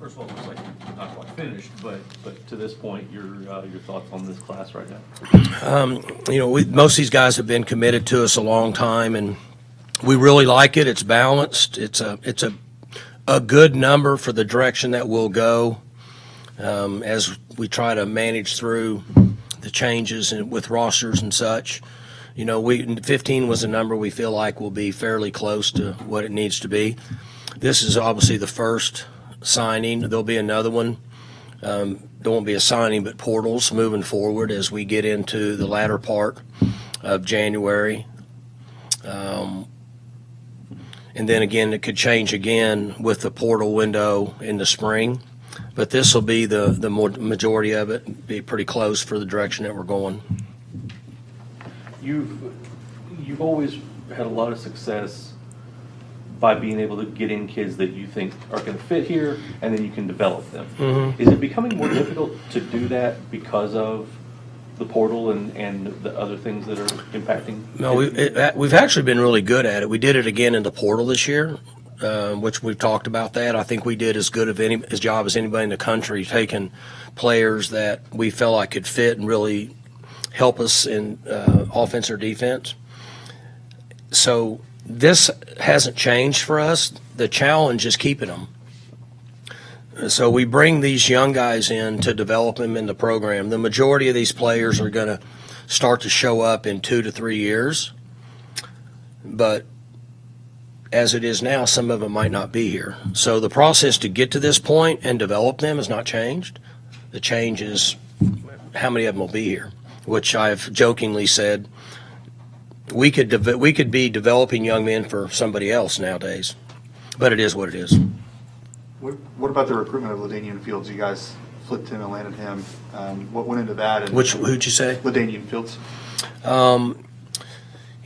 First of all, it looks like you're not quite finished, but to this point, your thoughts on this class right now? Most of these guys have been committed to us a long time, and we really like it. It's balanced. It's a good number for the direction that we'll go as we try to manage through the changes with rosters and such. 15 was a number we feel like will be fairly close to what it needs to be. This is obviously the first signing. There'll be another one. There won't be a signing, but portals moving forward as we get into the latter part of January. And then again, it could change again with the portal window in the spring. But this will be the majority of it, be pretty close for the direction that we're going. You've always had a lot of success by being able to get in kids that you think are going to fit here, and then you can develop them. Mm-hmm. Is it becoming more difficult to do that because of the portal and the other things that are impacting? No, we've actually been really good at it. We did it again in the portal this year, which we've talked about that. I think we did as good of a job as anybody in the country, taking players that we felt like could fit and really help us in offense or defense. So this hasn't changed for us. The challenge is keeping them. So we bring these young guys in to develop them in the program. The majority of these players are going to start to show up in 2 to 3 years. But as it is now, some of them might not be here. So the process to get to this point and develop them has not changed. The change is how many of them will be here, which I've jokingly said we could be developing young men for somebody else nowadays. But it is what it is. What about the recruitment of LaDainian Fields? You guys flipped him and landed him. What went into that? And who'd you say? LaDainian Fields.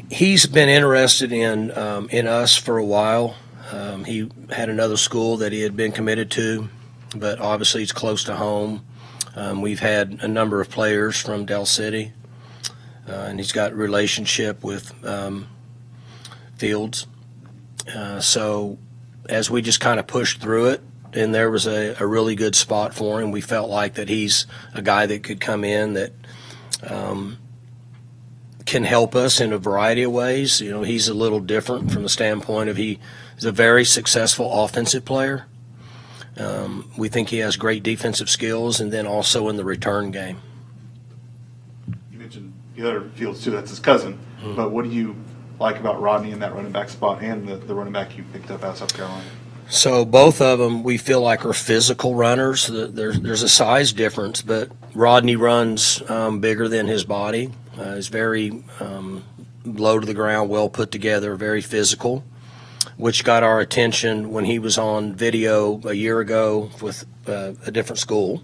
He's been interested in us for a while. He had another school that he had been committed to, but obviously he's close to home. We've had a number of players from Del City, and he's got a relationship with Fields. So as we just kind of pushed through it, and there was a really good spot for him, we felt like that he's a guy that could come in that can help us in a variety of ways. He's a little different from the standpoint of he's a very successful offensive player. We think he has great defensive skills, and then also in the return game. You mentioned the other Fields too. That's his cousin. Mm-hmm. But what do you like about Rodney in that running back spot and the running back you picked up out of South Carolina? So both of them we feel like are physical runners. There's a size difference, but Rodney runs bigger than his body. He's very low to the ground, well put together, very physical, which got our attention when he was on video a year ago with a different school.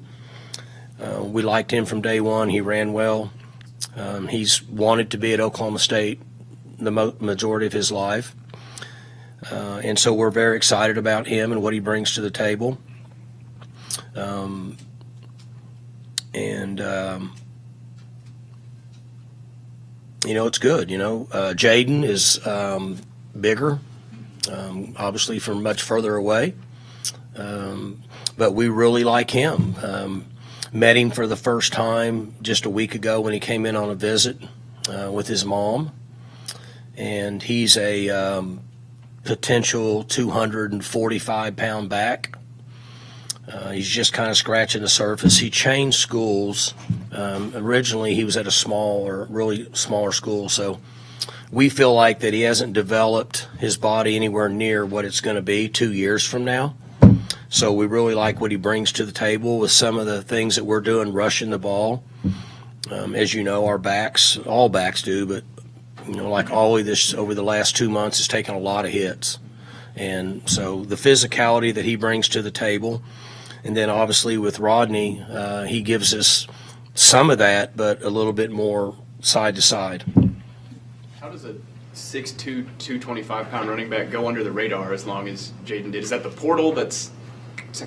We liked him from day one. He ran well. He's wanted to be at Oklahoma State the majority of his life. And so we're very excited about him and what he brings to the table. It's good. Jaden is bigger, obviously from much further away. But we really like him. Met him for the first time just a week ago when he came in on a visit with his mom. And he's a potential 245-pound back. He's just kind of scratching the surface. He changed schools. Originally, he was at a really smaller school. So we feel like that he hasn't developed his body anywhere near what it's going to be 2 years from now. So we really like what he brings to the table with some of the things that we're doing, rushing the ball. As you know, our backs, all backs do, but like Ollie, this over the last 2 months has taken a lot of hits. And so the physicality that he brings to the table, and then obviously with Rodney, he gives us some of that, but a little bit more side to side. How does a 6'2", 225-pound running back go under the radar as long as Jaden did? Is that the portal that's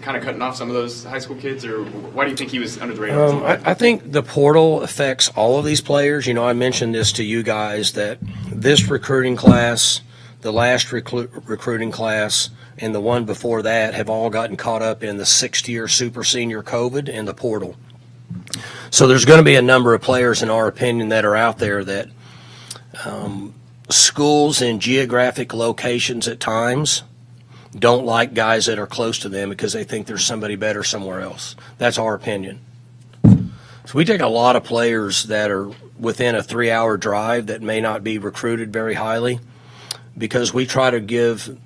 kind of cutting off some of those high school kids, or why do you think he was under the radar? I think the portal affects all of these players. I mentioned this to you guys that this recruiting class, the last recruiting class and the one before that have all gotten caught up in the 6th-year super senior COVID and the portal. So there's going to be a number of players, in our opinion, that are out there that schools in geographic locations at times don't like guys that are close to them because they think there's somebody better somewhere else. That's our opinion. So we take a lot of players that are within a 3-hour drive that may not be recruited very highly because we try to give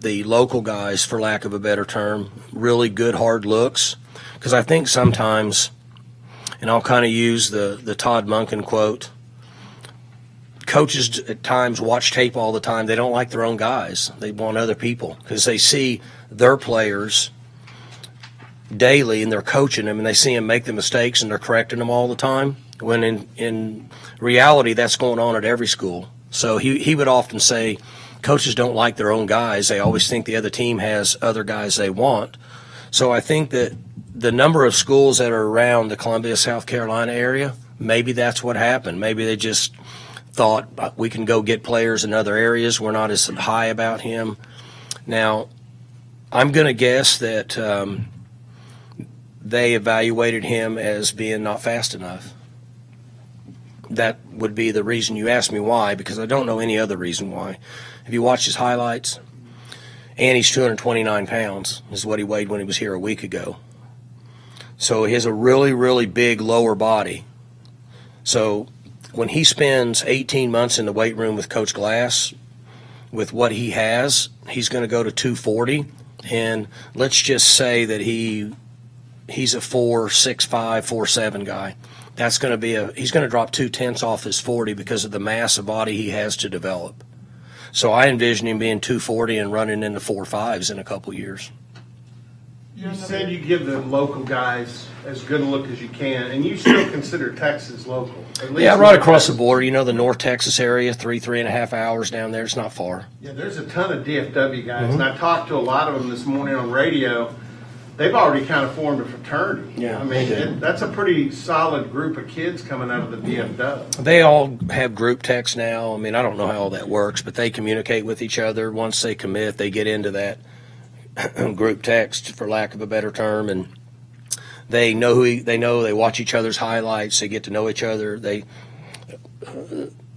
the local guys, for lack of a better term, really good hard looks. Because I think sometimes, and I'll kind of use the Todd Monken quote, coaches at times watch tape all the time. They don't like their own guys. They want other people because they see their players daily and they're coaching them and they see them make the mistakes and they're correcting them all the time. When in reality, that's going on at every school. So he would often say coaches don't like their own guys. They always think the other team has other guys they want. So I think that the number of schools that are around the Columbia, South Carolina area, maybe that's what happened. Maybe they just thought we can go get players in other areas. We're not as high about him. Now, I'm going to guess that they evaluated him as being not fast enough. That would be the reason you asked me why, because I don't know any other reason why. If you watch his highlights, and he's 229 pounds is what he weighed when he was here a week ago. So he has a really, really big lower body. So when he spends 18 months in the weight room with Coach Glass, with what he has, he's going to go to 240. And let's just say that he's a 4.65, 4.7 guy. That's going to be he's going to drop 0.2 off his 40 because of the mass of body he has to develop. So I envision him being 240 and running into 4.5s in a couple years. You said you give the local guys as good a look as you can, and you still consider Texas local. At least Yeah, right across the border. You know, the North Texas area, 3.5 hours down there. It's not far. Yeah, there's a ton of DFW guys, and I talked to a lot of them this morning on radio. They've already kind of formed a fraternity. Yeah, I mean, they do. that's a pretty solid group of kids coming out of the DFW. They all have group text now. I mean, I don't know how all that works, but they communicate with each other. Once they commit, they get into that group text, for lack of a better term, and they know they watch each other's highlights. They get to know each other.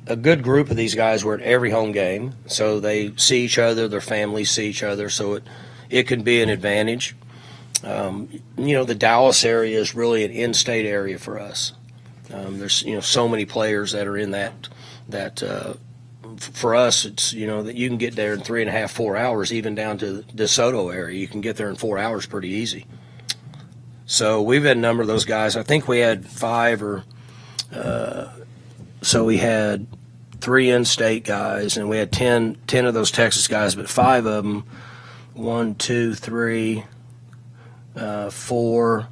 A good group of these guys were at every home game, so they see each other. Their families see each other, so it can be an advantage. The Dallas area is really an in-state area for us. There's so many players that are in that. For us, it's that you can get there in 3.5, 4 hours, even down to the DeSoto area. You can get there in 4 hours pretty easy. So we've had a number of those guys. I think we had 5 so we had 3 in-state guys, and we had 10 of those Texas guys, but 5 of them, 1, 2, 3, 4,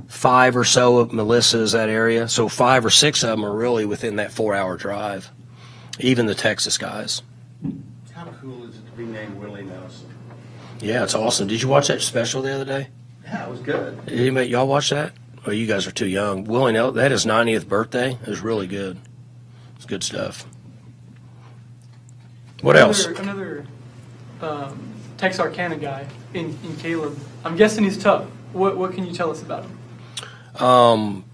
5 or so of Melissa's that area. So 5 or 6 of them are really within that 4-hour drive. Even the Texas guys. How cool is it to be named Willie Nelson? Yeah, it's awesome. Did you watch that special the other day? Yeah, it was good. Anybody, y'all watch that? Oh, you guys are too young. Willie Nelson, that is 90th birthday. It was really good. It's good stuff. What else? Another Texarkana guy in Caleb. I'm guessing he's tough. What can you tell us about him?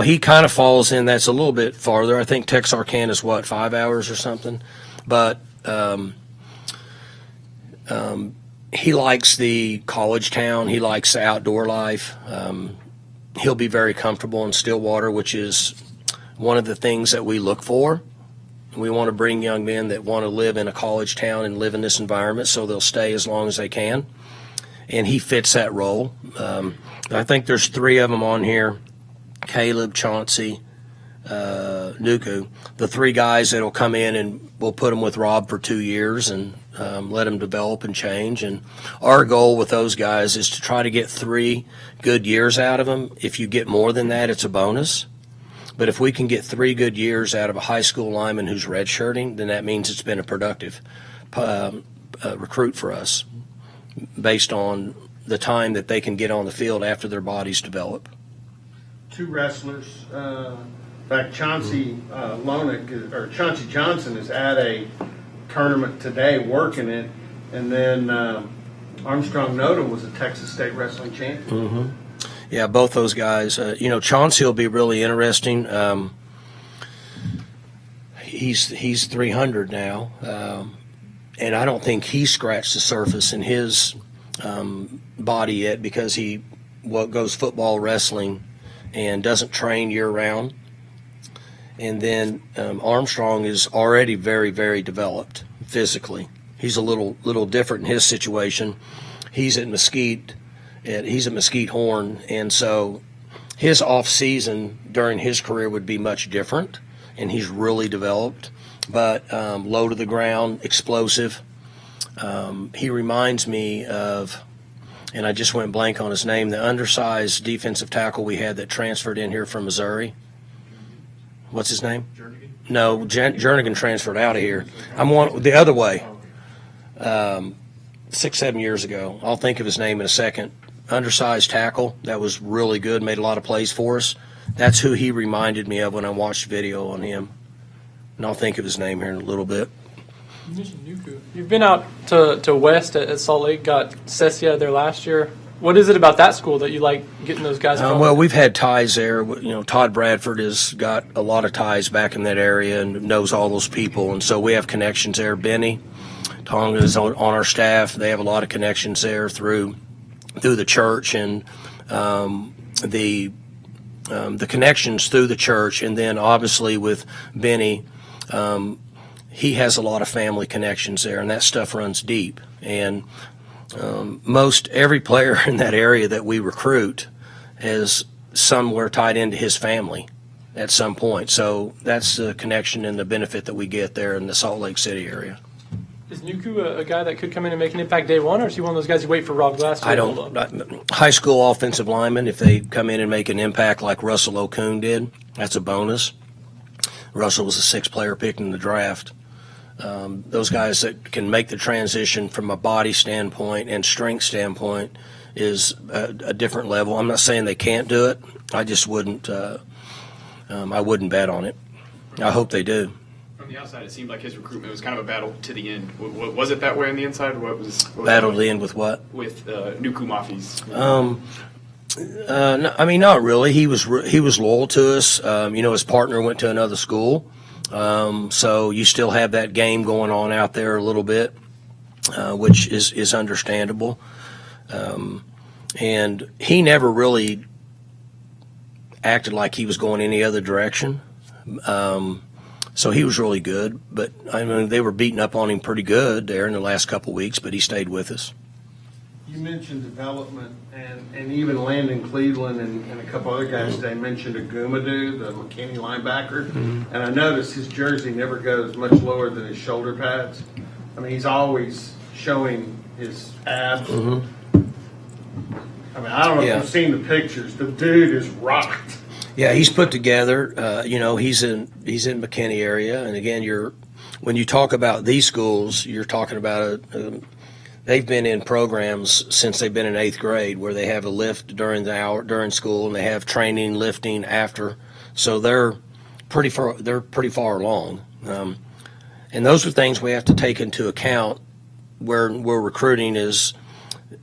He kind of falls in. That's a little bit farther. I think Texarkana is 5 hours or something. But he likes the college town. He likes the outdoor life. He'll be very comfortable in Stillwater, which is one of the things that we look for. We want to bring young men that want to live in a college town and live in this environment, so they'll stay as long as they can. And he fits that role. I think there's 3 of them on here. Caleb, Chauncey, Nuku, the 3 guys that'll come in, and we'll put them with Rob for 2 years and let them develop and change. And our goal with those guys is to try to get 3 good years out of them. If you get more than that, it's a bonus. But if we can get 3 good years out of a high school lineman who's redshirting, then that means it's been a productive recruit for us based on the time that they can get on the field after their bodies develop. 2 wrestlers. In fact, Chauncey Chauncey Johnson is at a tournament today working it, and then Armstrong Nodum was a Texas State wrestling champion. Yeah, both those guys. Chauncey will be really interesting. He's 300 now, and I don't think he scratched the surface in his body yet because he goes football, wrestling, and doesn't train year round. And then Armstrong is already very, very developed physically. He's a little different in his situation. He's at Mesquite. He's at Mesquite Horn, and so his off season during his career would be much different, and he's really developed. But low to the ground, explosive. He reminds me of, and I just went blank on his name, the undersized defensive tackle we had that transferred in here from Missouri. What's his name? Jernigan? No, Jernigan transferred out of here. I'm the other way. 6-7 years ago. I'll think of his name in a second. Undersized tackle that was really good, made a lot of plays for us. That's who he reminded me of when I watched video on him. And I'll think of his name here in a little bit. You mentioned Nuku. You've been out to West at Salt Lake, got Cecia there last year. What is it about that school that you like getting those guys from? Well, we've had ties there. Todd Bradford has got a lot of ties back in that area and knows all those people, and so we have connections there. Benny Tonga is on our staff. They have a lot of connections there through the church and the connections through the church, and then obviously with Benny, he has a lot of family connections there, and that stuff runs deep. And most every player in that area that we recruit is somewhere tied into his family at some point. So that's the connection and the benefit that we get there in the Salt Lake City area. Is Nuku a guy that could come in and make an impact day one, or is he one of those guys who wait for Rob Glass to hold up? High school offensive linemen, if they come in and make an impact like Russell O'Coon did, that's a bonus. Russell was a 6-player pick in the draft. Those guys that can make the transition from a body standpoint and strength standpoint is a different level. I'm not saying they can't do it. I just wouldn't. I wouldn't bet on it. I hope they do. From the outside, it seemed like his recruitment was kind of a battle to the end. Was it that way on the inside? What was battle to the end with what? With Nuku Mafis. No, I mean, not really. He was loyal to us. His partner went to another school. So you still have that game going on out there a little bit, which is understandable. And he never really acted like he was going any other direction. So he was really good. But, I mean, they were beating up on him pretty good there in the last couple of weeks, but he stayed with us. You mentioned development, and even Landon Cleveland and a couple other guys today mentioned Agumadu, the McKinney linebacker. And I noticed his jersey never goes much lower than his shoulder pads. I mean, he's always showing his abs. I mean, I don't know if you've seen the pictures. The dude is rocked. Yeah, he's put together. He's in McKinney area, and again, when you talk about these schools, you're talking about they've been in programs since they've been in 8th grade, where they have a lift during school, and they have training, lifting after. So they're pretty far along, and those are things we have to take into account where we're recruiting. Is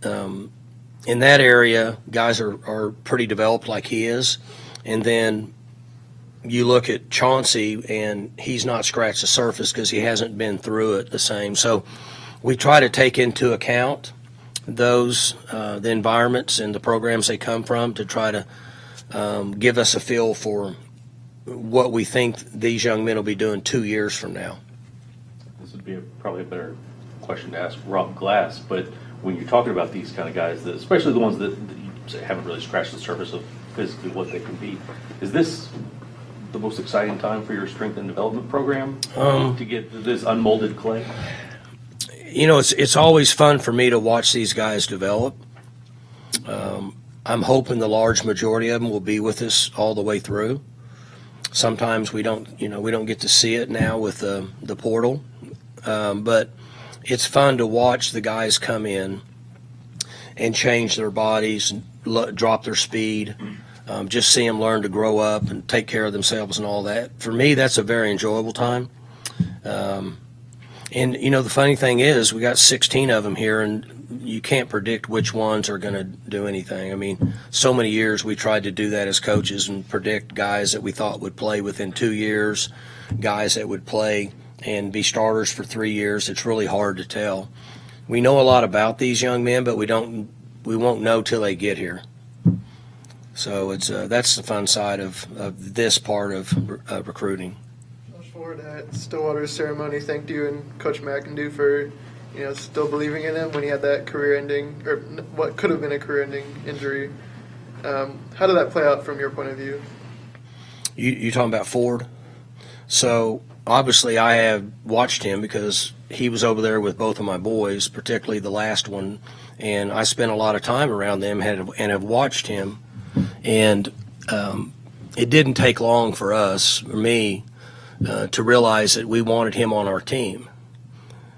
in that area, guys are pretty developed like he is. And then you look at Chauncey, and he's not scratched the surface because he hasn't been through it the same. So we try to take into account those the environments and the programs they come from to try to give us a feel for what we think these young men will be doing 2 years from now. This would be probably a better question to ask Rob Glass, but when you're talking about these kind of guys, especially the ones that you say haven't really scratched the surface of physically what they can be, is this the most exciting time for your strength and development program to get this unmolded clay? It's always fun for me to watch these guys develop. I'm hoping the large majority of them will be with us all the way through. Sometimes we don't get to see it now with the portal, but it's fun to watch the guys come in and change their bodies, drop their speed, just see them learn to grow up and take care of themselves and all that. For me, that's a very enjoyable time. And, the funny thing is we got 16 of them here, and you can't predict which ones are going to do anything. I mean, so many years we tried to do that as coaches and predict guys that we thought would play within 2 years, guys that would play and be starters for 3 years. It's really hard to tell. We know a lot about these young men, but we won't know till they get here. So that's the fun side of this part of recruiting. Coach Ford at Stillwater's ceremony thanked you and Coach McIndoe for, still believing in him when he had that career-ending, or what could have been a career-ending injury. How did that play out from your point of view? You talking about Ford? So obviously I have watched him because he was over there with both of my boys, particularly the last one, and I spent a lot of time around them and have watched him. And it didn't take long for us, or me, to realize that we wanted him on our team.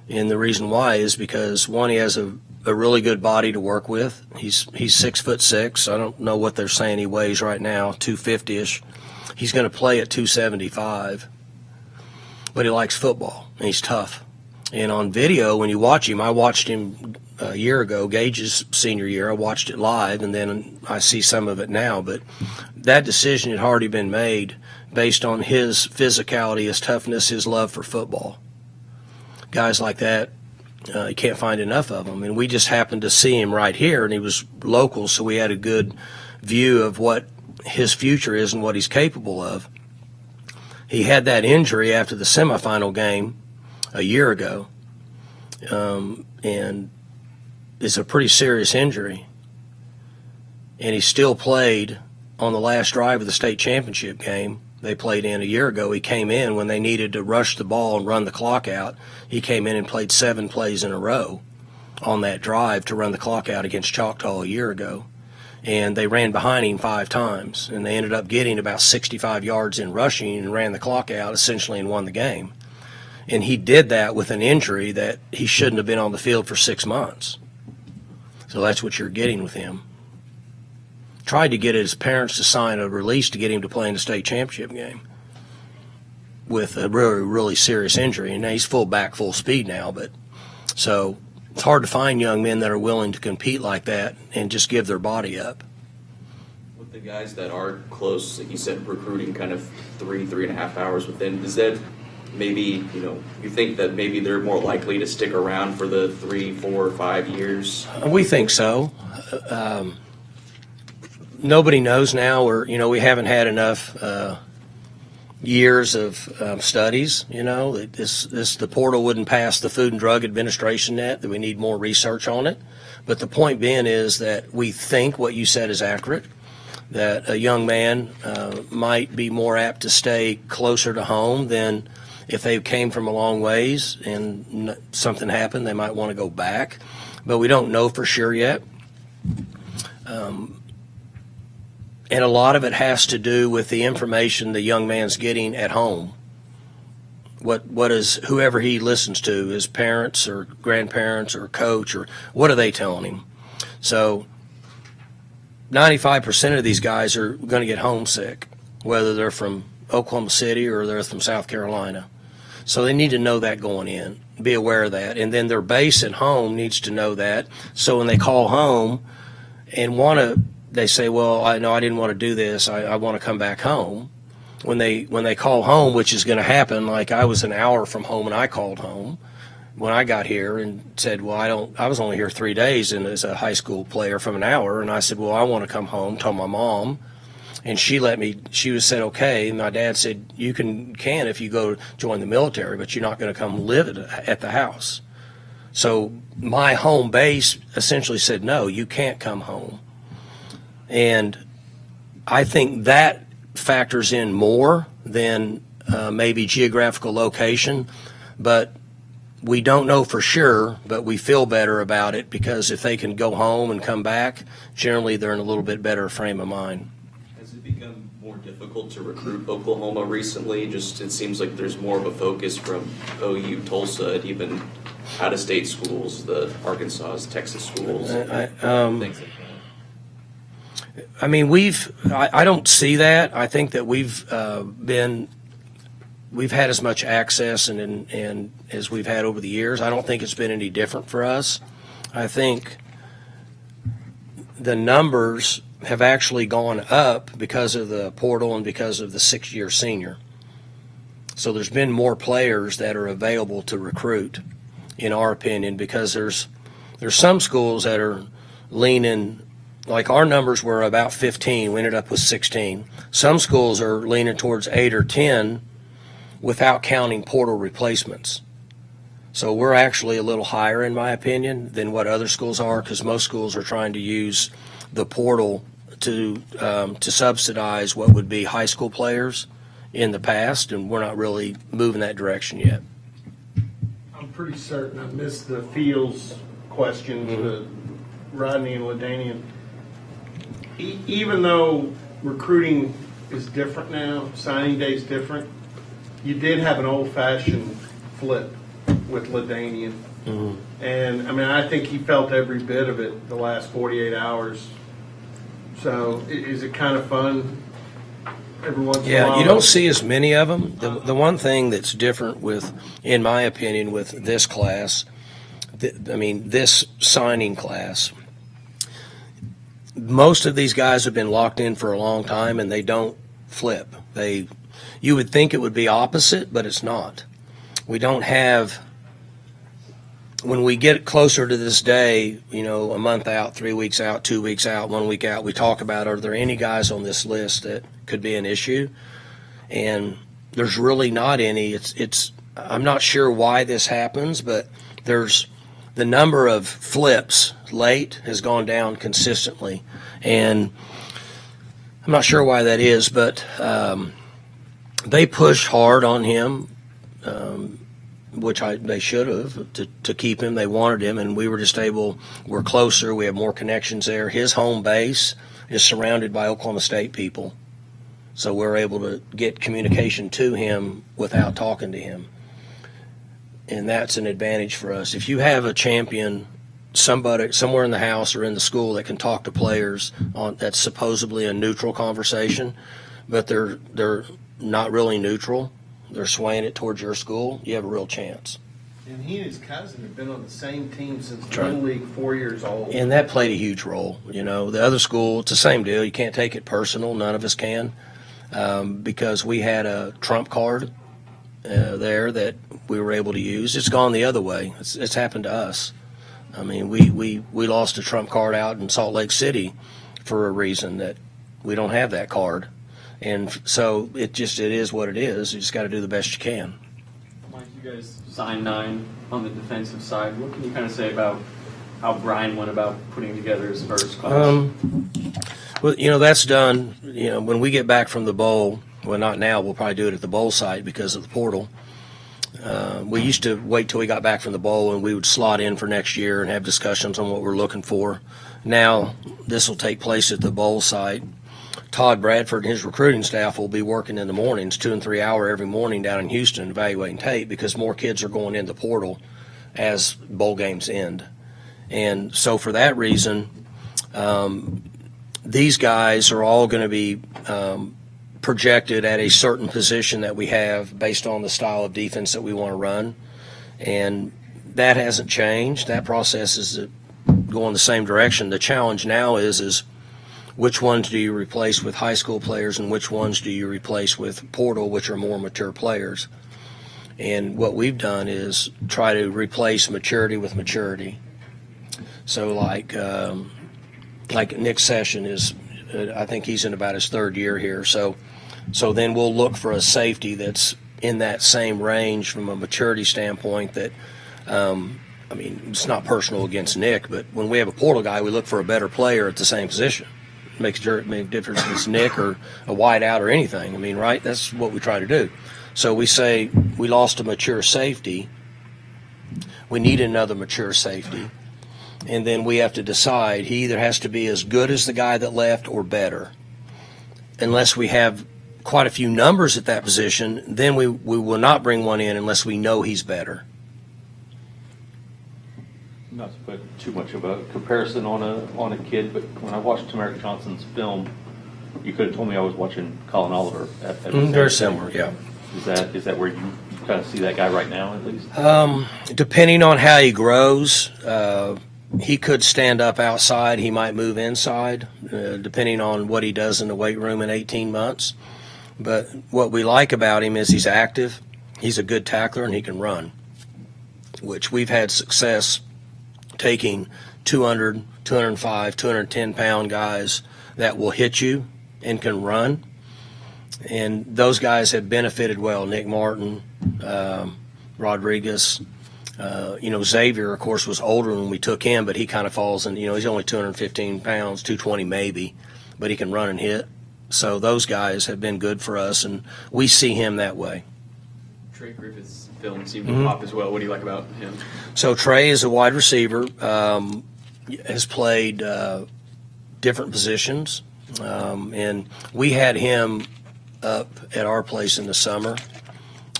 And the reason why is because, one, he has a really good body to work with. He's 6'6". I don't know what they're saying he weighs right now, 250-ish. He's going to play at 275. But he likes football, and he's tough. And on video, when you watch him, I watched him a year ago, Gage's senior year. I watched it live, and then I see some of it now. But that decision had already been made based on his physicality, his toughness, his love for football. Guys like that, you can't find enough of them. And we just happened to see him right here, and he was local, so we had a good view of what his future is and what he's capable of. He had that injury after the semifinal game a year ago, and it's a pretty serious injury. And he still played on the last drive of the state championship game they played in a year ago. He came in when they needed to rush the ball and run the clock out. He came in and played 7 plays in a row on that drive to run the clock out against Choctaw a year ago. And they ran behind him 5 times, and they ended up getting about 65 yards in rushing and ran the clock out essentially and won the game. And he did that with an injury that he shouldn't have been on the field for 6 months. So that's what you're getting with him. Tried to get his parents to sign a release to get him to play in the state championship game with a really, really serious injury. And he's full back, full speed now. But so it's hard to find young men that are willing to compete like that and just give their body up. With the guys that are close, like you said, recruiting kind of 3.5 hours within, does that maybe, you think that maybe they're more likely to stick around for the 3, 4, 5 years? We think so. Nobody knows now, or we haven't had enough years of studies. The portal wouldn't pass the Food and Drug Administration yet. That we need more research on it. But the point being is that we think what you said is accurate. That a young man might be more apt to stay closer to home than if they came from a long ways and something happened. They might want to go back, but we don't know for sure yet. And a lot of it has to do with the information the young man's getting at home. What is whoever he listens to, his parents or grandparents or coach, or what are they telling him? So 95% of these guys are going to get homesick, whether they're from Oklahoma City or they're from South Carolina. So they need to know that going in, be aware of that. And then their base at home needs to know that. So when they call home and they say, well, I didn't want to do this. I want to come back home. When they call home, which is going to happen, like I was an hour from home and I called home when I got here and said, well, I was only here 3 days and as a high school player from an hour. And I said, well, I want to come home, told my mom. And she said, okay. And my dad said, you can if you go join the military, but you're not going to come live at the house. So my home base essentially said, no, you can't come home. And I think that factors in more than maybe geographical location, but we don't know for sure, but we feel better about it because if they can go home and come back, generally they're in a little bit better frame of mind. Has it become more difficult to recruit Oklahoma recently? Just it seems like there's more of a focus from OU, Tulsa, and even out-of-state schools, the Arkansas, Texas schools, things like that. I I mean, I don't see that. I think that we've been we've had as much access and as we've had over the years. I don't think it's been any different for us. I think the numbers have actually gone up because of the portal and because of the 6-year senior. So there's been more players that are available to recruit, in our opinion, because there's some schools that are leaning, like our numbers were about 15, we ended up with 16. Some schools are leaning towards 8 or 10 without counting portal replacements. So we're actually a little higher, in my opinion, than what other schools are, because most schools are trying to use the portal to subsidize what would be high school players in the past, and we're not really moving that direction yet. I'm pretty certain I missed the Fields question to Rodney and LaDainian. Even though recruiting is different now, signing day is different, you did have an old-fashioned flip with LaDainian. And, I mean, I think he felt every bit of it the last 48 hours. So is it kind of fun every once in a while? Yeah, you don't see as many of them. The one thing that's different with, in my opinion, with this class, this signing class, most of these guys have been locked in for a long time and they don't flip. You would think it would be opposite, but it's not. We don't have, when we get closer to this day, a month out, 3 weeks out, 2 weeks out, 1 week out, we talk about, are there any guys on this list that could be an issue? And there's really not any. I'm not sure why this happens, but the number of flips late has gone down consistently. And I'm not sure why that is, but they pushed hard on him, which they should have, to keep him. They wanted him, and we were just we're closer, we have more connections there. His home base is surrounded by Oklahoma State people, so we're able to get communication to him without talking to him. And that's an advantage for us. If you have a champion, somebody somewhere in the house or in the school that can talk to players that's supposedly a neutral conversation, but they're not really neutral, they're swaying it towards your school, you have a real chance. And he and his cousin have been on the same team since Little League, 4 years old. And that played a huge role. The other school, it's the same deal. You can't take it personal. None of us can, because we had a trump card there that we were able to use. It's gone the other way. It's happened to us. I mean, we lost a trump card out in Salt Lake City for a reason that we don't have that card. And so it is what it is. You just got to do the best you can. Mike, you guys signed 9 on the defensive side. What can you kind of say about how Brian went about putting together his first class? Well, that's done. When we get back from the bowl, well, not now. We'll probably do it at the bowl site because of the portal. We used to wait till we got back from the bowl and we would slot in for next year and have discussions on what we're looking for. Now, this will take place at the bowl site. Todd Bradford and his recruiting staff will be working in the mornings, 2 and 3 hour every morning down in Houston, evaluating tape because more kids are going in the portal as bowl games end. And so for that reason, these guys are all going to be projected at a certain position that we have based on the style of defense that we want to run. And that hasn't changed. That process is going the same direction. The challenge now is which ones do you replace with high school players and which ones do you replace with portal, which are more mature players. And what we've done is try to replace maturity with maturity. So like Nick Session is, I think he's in about his 3rd year here. So then we'll look for a safety that's in that same range from a maturity standpoint that, it's not personal against Nick, but when we have a portal guy, we look for a better player at the same position. It makes a difference if it's Nick or a wide out or anything. Right? That's what we try to do. So we say we lost a mature safety. We need another mature safety. And then we have to decide he either has to be as good as the guy that left or better. Unless we have quite a few numbers at that position, then we will not bring one in unless we know he's better. Not to put too much of a comparison on a kid, but when I watched Tamarick Johnson's film, you could have told me I was watching Colin Oliver. At Very similar, yeah. Is that where you kind of see that guy right now, at least? Depending on how he grows, he could stand up outside. He might move inside, depending on what he does in the weight room in 18 months. But what we like about him is he's active, he's a good tackler, and he can run, which we've had success taking 200, 205, 210-pound guys that will hit you and can run. And those guys have benefited well. Nick Martin, Rodriguez, Xavier, of course, was older when we took him, but he kind of falls in, he's only 215 pounds, 220 maybe, but he can run and hit. So those guys have been good for us, and we see him that way. Trey Griffith's film seemed to pop as well. What do you like about him? So Trey is a wide receiver, has played different positions, and we had him up at our place in the summer.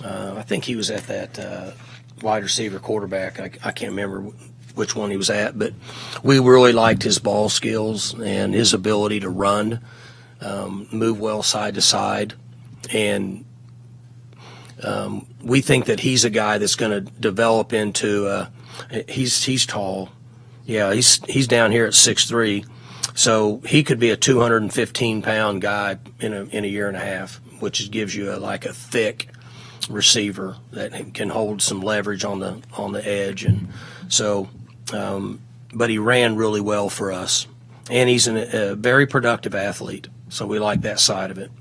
I think he was at that wide receiver quarterback. I can't remember which one he was at, but we really liked his ball skills and his ability to run, move well side to side, and we think that he's a guy that's going to develop into he's tall. Yeah, he's down here at 6'3", so he could be a 215-pound guy in a year and a half, which gives you a thick receiver that can hold some leverage on the edge. And so, but he ran really well for us, and he's a very productive athlete. So we like that side of it.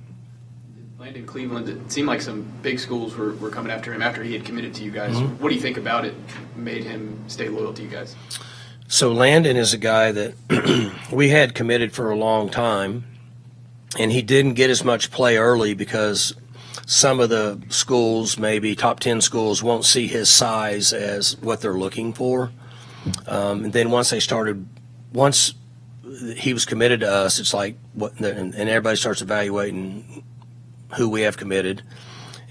Landon Cleveland, it seemed like some big schools were coming after him after he had committed to you guys. What do you think about it made him stay loyal to you guys? So Landon is a guy that we had committed for a long time, and he didn't get as much play early because some of the schools, maybe top 10 schools, won't see his size as what they're looking for. And then once he was committed to us, it's like and everybody starts evaluating who we have committed.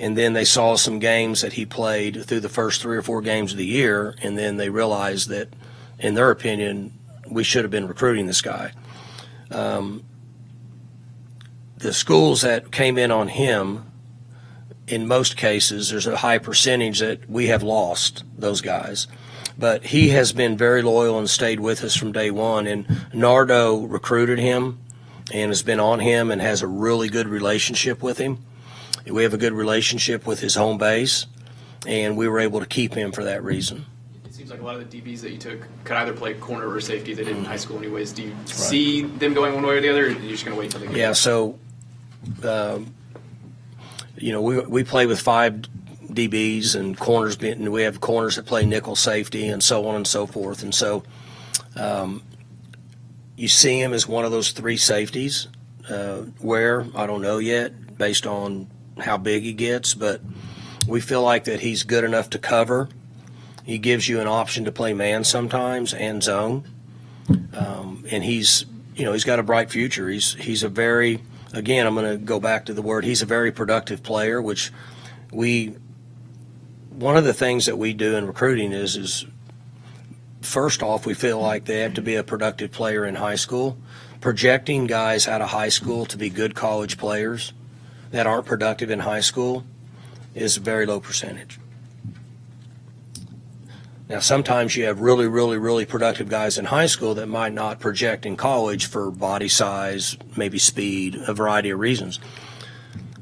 And then they saw some games that he played through the first 3 or 4 games of the year, and then they realized that, in their opinion, we should have been recruiting this guy. The schools that came in on him, in most cases, there's a high percentage that we have lost those guys. But he has been very loyal and stayed with us from day one. And Nardo recruited him and has been on him and has a really good relationship with him. We have a good relationship with his home base, and we were able to keep him for that reason. It seems like a lot of the DBs that you took could either play corner or safety. They did in high school anyways. Do you see them going one way or the other, or are you just going to wait until they get Yeah, so, we play with 5 DBs and corners, and we have corners that play nickel safety and so on and so forth. And so you see him as one of those 3 safeties. Where, I don't know yet, based on how big he gets, but we feel like that he's good enough to cover. He gives you an option to play man sometimes and zone. And he's got a bright future. He's a very, again, I'm going to go back to the word, he's a very productive player, which one of the things that we do in recruiting is first off, we feel like they have to be a productive player in high school. Projecting guys out of high school to be good college players that aren't productive in high school is a very low percentage. Now, sometimes you have really, really, really productive guys in high school that might not project in college for body size, maybe speed, a variety of reasons.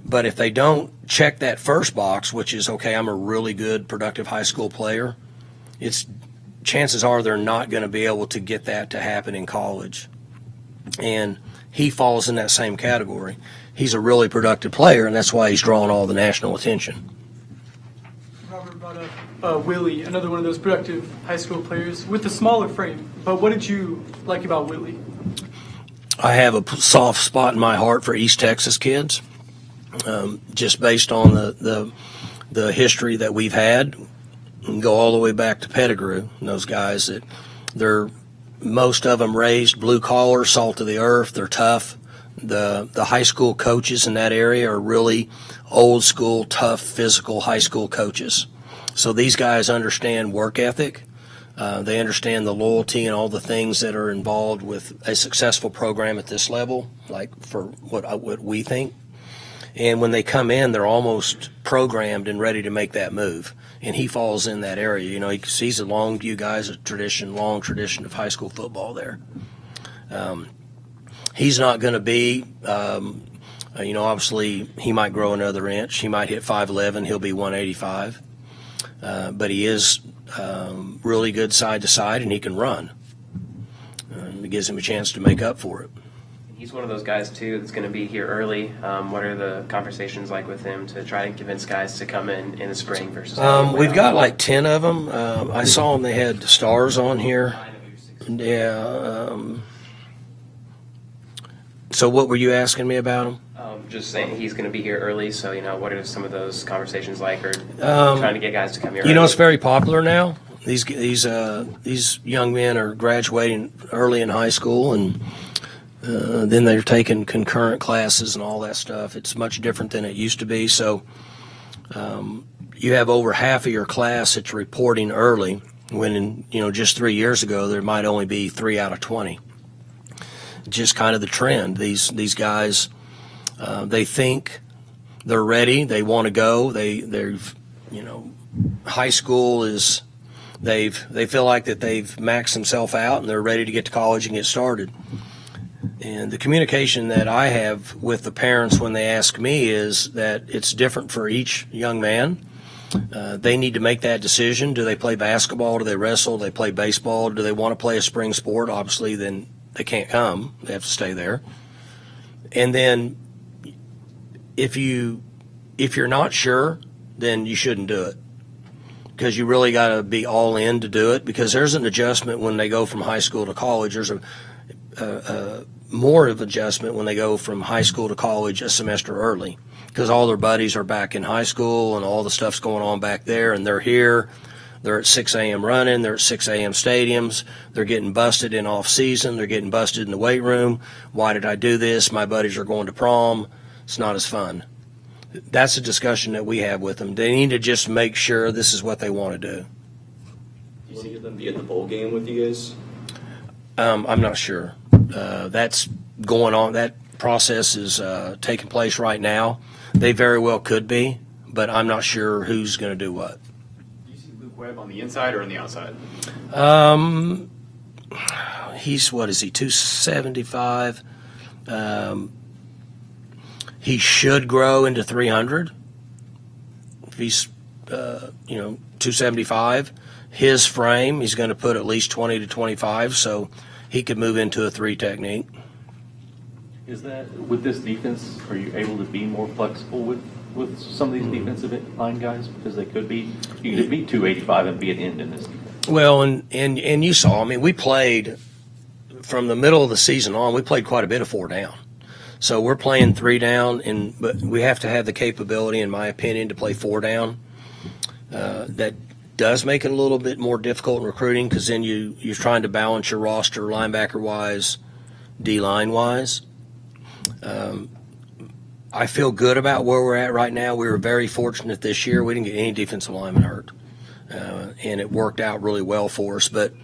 But if they don't check that first box, which is, okay, I'm a really good, productive high school player, chances are they're not going to be able to get that to happen in college. And he falls in that same category. He's a really productive player, and that's why he's drawing all the national attention. Robert brought up Willie, another one of those productive high school players with a smaller frame. But what did you like about Willie? I have a soft spot in my heart for East Texas kids, just based on the history that we've had, and go all the way back to Pettigrew. And those guys most of them raised blue collar, salt of the earth. They're tough. The high school coaches in that area are really old school, tough, physical high school coaches. So these guys understand work ethic. They understand the loyalty and all the things that are involved with a successful program at this level, like for what we think. And when they come in, they're almost programmed and ready to make that move. And he falls in that area. You know, he's a Longview guy's a long tradition of high school football there. He's not going to be, obviously he might grow another inch. He might hit 5'11". He'll be 185. But he is really good side to side, and he can run. It gives him a chance to make up for it. He's one of those guys, too, that's going to be here early. What are the conversations like with him to try to convince guys to come in the spring versus we've got like 10 of them. I saw them. They had stars on here. Yeah. So what were you asking me about him? Just saying he's going to be here early, so, what are some of those conversations like, or trying to get guys to come here early? It's very popular now. These young men are graduating early in high school, and then they're taking concurrent classes and all that stuff. It's much different than it used to be. So you have over half of your class that's reporting early, when just 3 years ago there might only be 3 out of 20. Just kind of the trend. These guys, they think they're ready. They want to go. They've high school is. They feel like that they've maxed themselves out and they're ready to get to college and get started. And the communication that I have with the parents when they ask me is that it's different for each young man. They need to make that decision. Do they play basketball? Do they wrestle? Do they play baseball? Do they want to play a spring sport? Obviously, then they can't come. They have to stay there. And then if you're not sure, then you shouldn't do it. Because you really got to be all in to do it, because there's an adjustment when they go from high school to college. There's a more of adjustment when they go from high school to college a semester early, because all their buddies are back in high school and all the stuff's going on back there, and they're here. They're at 6 a.m. running. They're at 6 a.m. stadiums. They're getting busted in off season. They're getting busted in the weight room. Why did I do this? My buddies are going to prom. It's not as fun. That's a discussion that we have with them. They need to just make sure this is what they want to do. Do you see them be at the bowl game with you guys? I'm not sure. That's going on. That process is taking place right now. They very well could be, but I'm not sure who's going to do what. Do you see Luke Webb on the inside or on the outside? He's, 275? He should grow into 300. If he's, 275, his frame, he's going to put at least 20 to 25, so he could move into a 3 technique. Is that, with this defense, are you able to be more flexible with some of these defensive line guys? Because they could be, you could be 285 and be an end in this defense. Well, and you saw, we played from the middle of the season on, we played quite a bit of 4 down. So we're playing 3 down, but we have to have the capability, in my opinion, to play 4 down. That does make it a little bit more difficult in recruiting, because then you're trying to balance your roster linebacker-wise, D-line-wise. I feel good about where we're at right now. We were very fortunate this year. We didn't get any defensive linemen hurt, and it worked out really well for us. But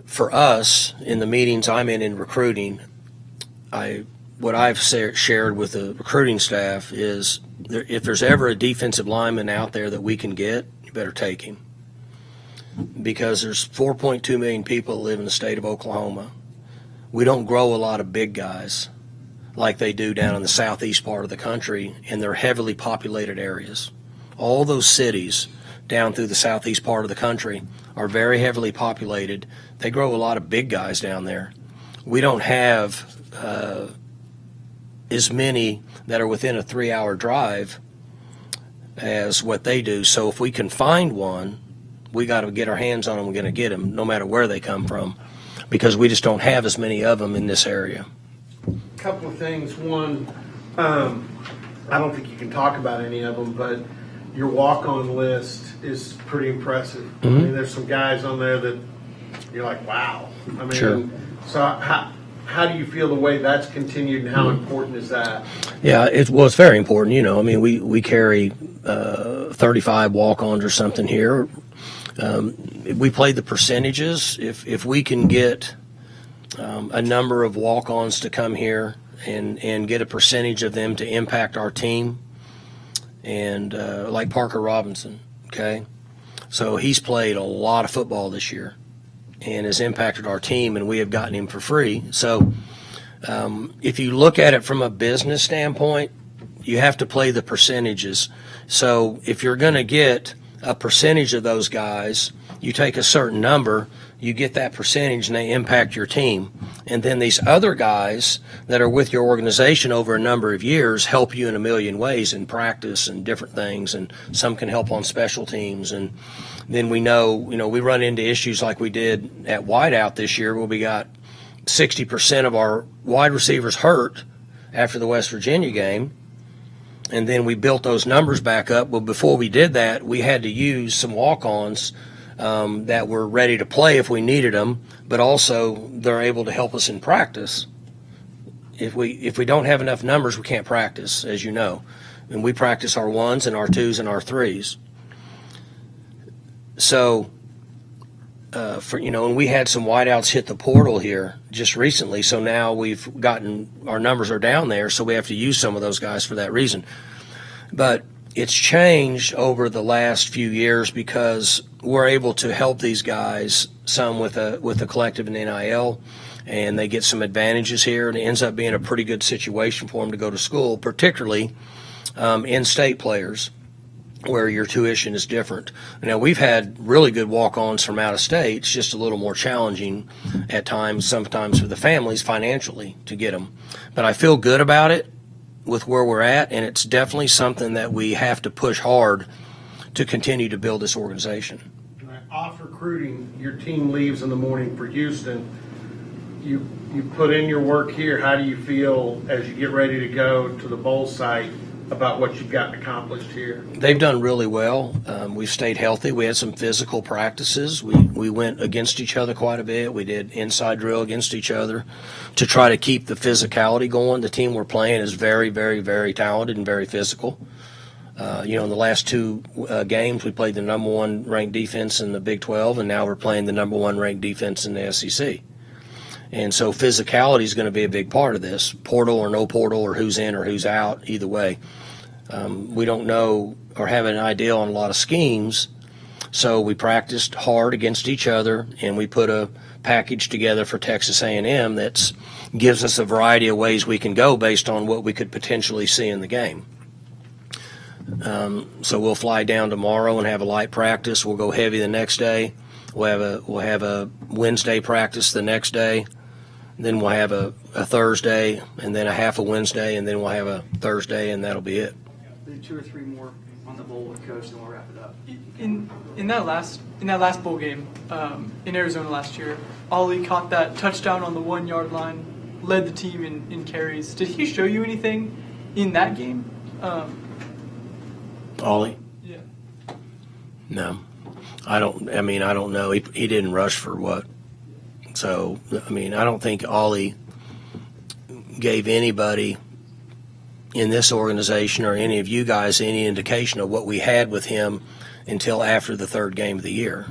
for us, in the meetings I'm in recruiting, what I've shared with the recruiting staff is if there's ever a defensive lineman out there that we can get, you better take him. Because there's 4.2 million people that live in the state of Oklahoma. We don't grow a lot of big guys like they do down in the southeast part of the country, and they're heavily populated areas. All those cities down through the southeast part of the country are very heavily populated. They grow a lot of big guys down there. We don't have as many that are within a 3-hour drive as what they do. So if we can find one, we got to get our hands on them. We're going to get them no matter where they come from, because we just don't have as many of them in this area. Couple of things. One, I don't think you can talk about any of them, but your walk-on list is pretty impressive. Mm-hmm. There's some guys on there that you're like, wow. Sure. So how do you feel the way that's continued, and how important is that? Yeah, it's very important. We carry 35 walk-ons or something here. We play the percentages. If we can get a number of walk-ons to come here and get a percentage of them to impact our team. And like Parker Robinson, okay? So he's played a lot of football this year and has impacted our team, and we have gotten him for free. So if you look at it from a business standpoint, you have to play the percentages. So if you're going to get a percentage of those guys, you take a certain number, you get that percentage, and they impact your team. And then these other guys that are with your organization over a number of years help you in a million ways in practice and different things, and some can help on special teams. And then we know, we run into issues like we did at wideout this year where we got 60% of our wide receivers hurt after the West Virginia game. And then we built those numbers back up. Well, before we did that, we had to use some walk-ons that were ready to play if we needed them, but also they're able to help us in practice. If we don't have enough numbers, we can't practice, as you know. And we practice our ones and our twos and our threes. So, and we had some wideouts hit the portal here just recently, so now we've gotten, our numbers are down there, so we have to use some of those guys for that reason. But it's changed over the last few years because we're able to help these guys, some with a collective and NIL, and they get some advantages here, and it ends up being a pretty good situation for them to go to school, particularly in-state players, where your tuition is different. Now, we've had really good walk-ons from out of state. It's just a little more challenging at times, sometimes for the families financially to get them. But I feel good about it with where we're at, and it's definitely something that we have to push hard to continue to build this organization. Off recruiting, your team leaves in the morning for Houston. You put in your work here. How do you feel as you get ready to go to the bowl site about what you've gotten accomplished here? They've done really well. We've stayed healthy. We had some physical practices. We went against each other quite a bit. We did inside drill against each other to try to keep the physicality going. The team we're playing is very, very, very talented and very physical. In the last two games, we played the number one ranked defense in the Big 12, and now we're playing the number one ranked defense in the SEC. And so physicality is going to be a big part of this, portal or no portal, or who's in or who's out, either way. We don't know or have an idea on a lot of schemes, so we practiced hard against each other, and we put a package together for Texas A&M that gives us a variety of ways we can go based on what we could potentially see in the game. So we'll fly down tomorrow and have a light practice. We'll go heavy the next day. We'll have a Wednesday practice the next day. Then we'll have a Thursday, and then a half a Wednesday, and then we'll have a Thursday, and that'll be it. Two or three more on the bowl with Coach, and we'll wrap it up. In that last bowl game in Arizona last year, Ollie caught that touchdown on the 1 yard line, led the team in carries. Did he show you anything in that game? Ollie? Yeah. No, I don't know. He didn't rush for what? So, I don't think Ollie gave anybody in this organization or any of you guys any indication of what we had with him until after the third game of the year.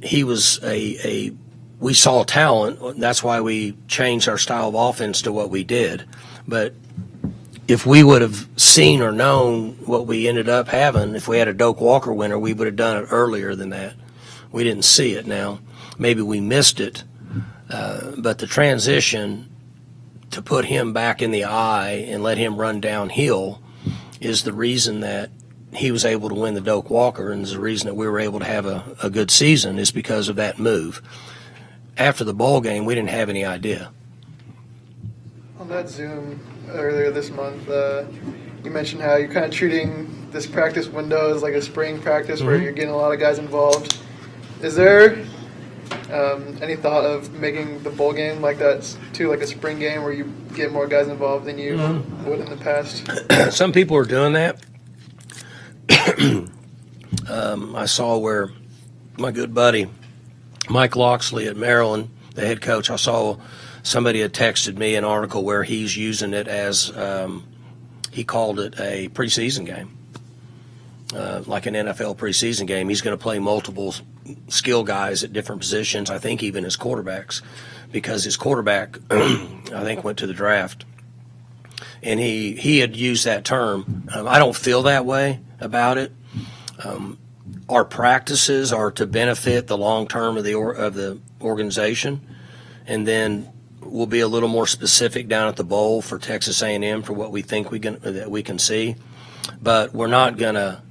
He was we saw talent. That's why we changed our style of offense to what we did. But if we would have seen or known what we ended up having, if we had a Doak Walker winner, we would have done it earlier than that. We didn't see it now. Maybe we missed it. But the transition to put him back in the eye and let him run downhill is the reason that he was able to win the Doak Walker, and is the reason that we were able to have a good season is because of that move. After the bowl game, we didn't have any idea. On that Zoom earlier this month, you mentioned how you're kind of treating this practice window as like a spring practice where you're getting a lot of guys involved. Is there any thought of making the bowl game like that too, like a spring game where you get more guys involved than you would in the past? Some people are doing that. I saw where my good buddy Mike Loxley at Maryland, the head coach, I saw somebody had texted me an article where he's using it as, he called it a preseason game, like an NFL preseason game. He's going to play multiple skill guys at different positions, I think even as quarterbacks, because his quarterback, I think, went to the draft. And he had used that term. I don't feel that way about it. Our practices are to benefit the long term of the organization, and then we'll be a little more specific down at the bowl for Texas A&M for what we think that we can see. But we're not gonna.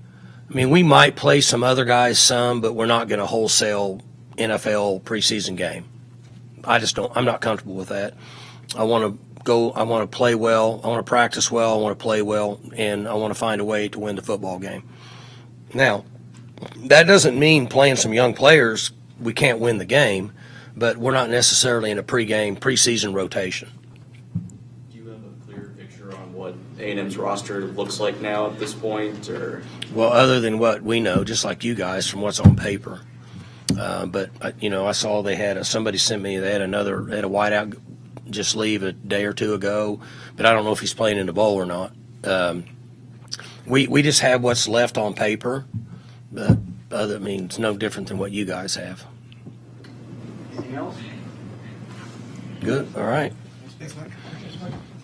I mean, we might play some other guys some, but we're not going to wholesale NFL preseason game. I just don't. I'm not comfortable with that. I want to go. I want to play well. I want to practice well. I want to play well, and I want to find a way to win the football game. Now, that doesn't mean playing some young players we can't win the game, but we're not necessarily in a preseason rotation. Do you have a clear picture on what A&M's roster looks like now at this point, or? Well, other than what we know, just like you guys, from what's on paper. But I saw they had somebody sent me. They had a wideout just leave a day or two ago, but I don't know if he's playing in the bowl or not. We just have what's left on paper. But it's no different than what you guys have. Anything else? Good. All right.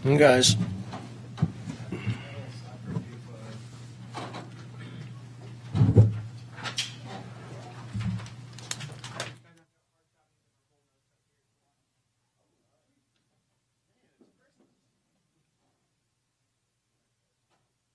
You guys.